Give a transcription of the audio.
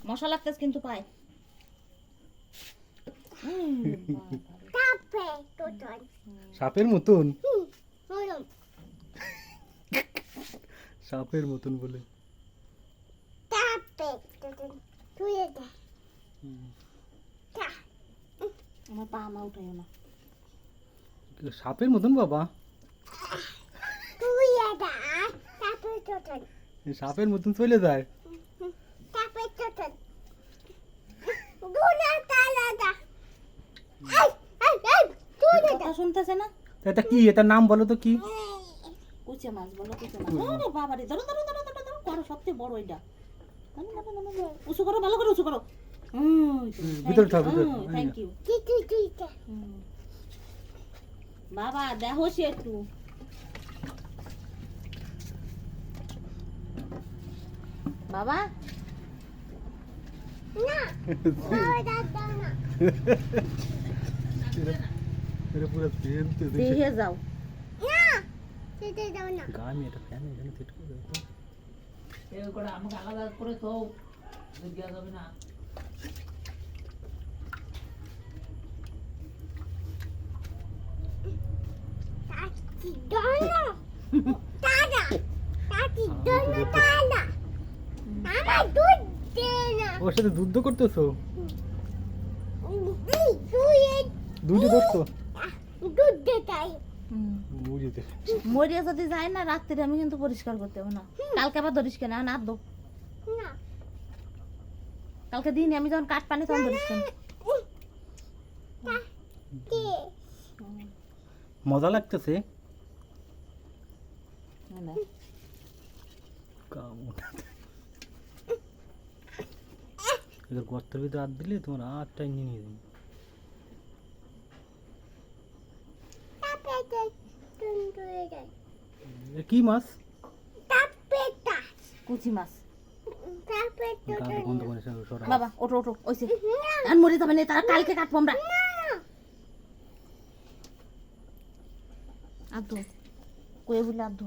মশা লাগতেছে কিন্তু পায়। সাপের মতন সাপের মতন বলে আমার পা আমা উঠাইও না। সাপের মতন বাবা, সাপের মতন চলে যায়। কথা শুনতেছে না। এটা কি, এটার নাম বলো তো কি? কুচে মাছ বলো, কুচে মাছ। ওরে বাবা রে, ধরো ধরো ধরো ধরো ধরো, করো সবচেয়ে বড় এটা। উঁচু করো, ভালো করে উঁচু করো। ভিতরে থাক, ভিতরে। Thank you. বাবা দেখো সে একটু। বাবা এটা পুরো ফেলতে দেখে যাও। গামি এটা ফ্যান এখানে সেট করে দাও তো। এই করে আমাকে আলাদা করে তো দেওয়া যাবে না। ওর সাথে যুদ্ধ করতেছো? দুধে ধরছো? বুঝিতে মরিয়া যদি যায় না রাত্রে, আমি কিন্তু পরিষ্কার করতে হবে না। কালকে আবার ধরিস কেন? না দো, কালকে দিন আমি যখন কাঠ পানি তখন ধরিস কেন? মজা লাগতেছে। এদের গর্তের ভিতরে হাত দিলে তোমার হাতটাই নিয়ে যাবে। কি মাছ? কুচি মাছ। গানটা বন্ধ করে সরা। বাবা ওঠো ওঠো, ওইসে আর মরে যাবে না, তারা কালকে কাটবো আমরা। আধো কয়ে বলে আধো।